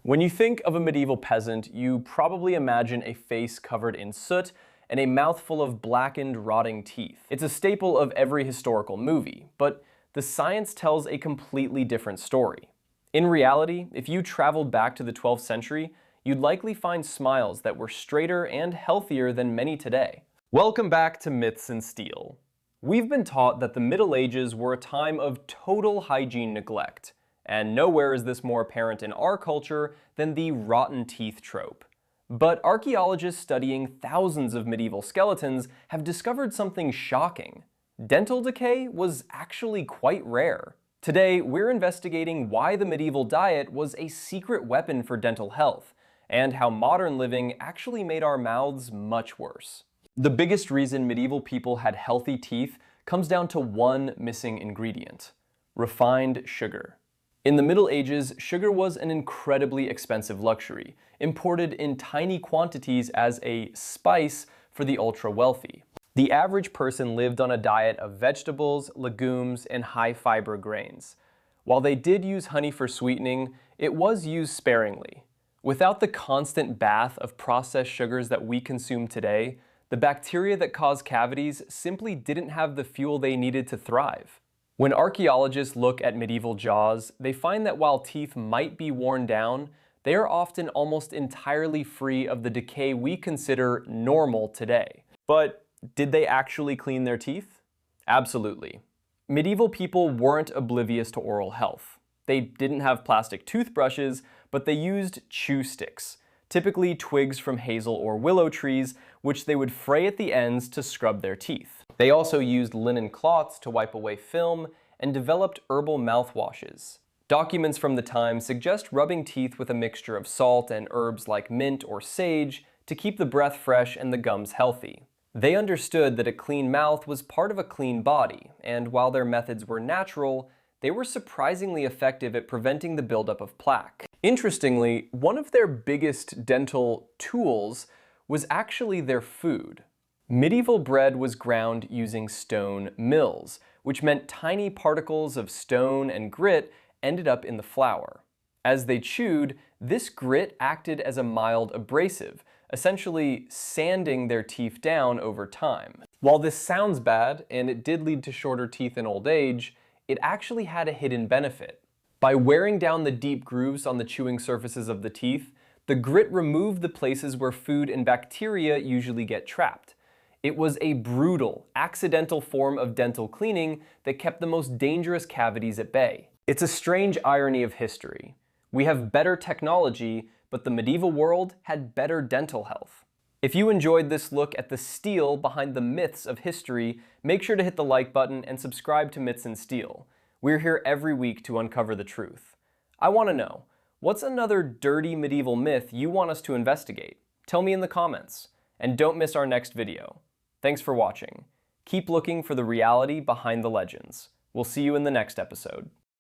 When you think of a medieval peasant, you probably imagine a face covered in soot and a mouthful of blackened, rotting teeth. It's a staple of every historical movie, but the science tells a completely different story. In reality, if you traveled back to the 12th century, you'd likely find smiles that were straighter and healthier than many today. Welcome back to Myths and Steel. We've been taught that the Middle Ages were a time of total hygiene neglect, and nowhere is this more apparent in our culture than the rotten teeth trope. But archaeologists studying thousands of medieval skeletons have discovered something shocking. Dental decay was actually quite rare. Today, we're investigating why the medieval diet was a secret weapon for dental health, and how modern living actually made our mouths much worse. The biggest reason medieval people had healthy teeth comes down to one missing ingredient: refined sugar. In the Middle Ages, sugar was an incredibly expensive luxury, imported in tiny quantities as a spice for the ultra-wealthy. The average person lived on a diet of vegetables, legumes, and high-fiber grains. While they did use honey for sweetening, it was used sparingly. Without the constant bath of processed sugars that we consume today, the bacteria that cause cavities simply didn't have the fuel they needed to thrive. When archaeologists look at medieval jaws, they find that while teeth might be worn down, they are often almost entirely free of the decay we consider normal today. But did they actually clean their teeth? Absolutely. Medieval people weren't oblivious to oral health. They didn't have plastic toothbrushes, but they used chew sticks, typically twigs from hazel or willow trees, which they would fray at the ends to scrub their teeth. They also used linen cloths to wipe away film and developed herbal mouthwashes. Documents from the time suggest rubbing teeth with a mixture of salt and herbs like mint or sage to keep the breath fresh and the gums healthy. They understood that a clean mouth was part of a clean body, and while their methods were natural, they were surprisingly effective at preventing the buildup of plaque. Interestingly, one of their biggest dental tools was actually their food. Medieval bread was ground using stone mills, which meant tiny particles of stone and grit ended up in the flour. As they chewed, this grit acted as a mild abrasive, essentially sanding their teeth down over time. While this sounds bad, and it did lead to shorter teeth in old age, it actually had a hidden benefit. By wearing down the deep grooves on the chewing surfaces of the teeth, the grit removed the places where food and bacteria usually get trapped. It was a brutal, accidental form of dental cleaning that kept the most dangerous cavities at bay. It's a strange irony of history. We have better technology, but the medieval world had better dental health. If you enjoyed this look at the steel behind the myths of history, make sure to hit the like button and subscribe to Myths and Steel. We're here every week to uncover the truth. I want to know, what's another dirty medieval myth you want us to investigate? Tell me in the comments. And don't miss our next video. Thanks for watching. Keep looking for the reality behind the legends. We'll see you in the next episode.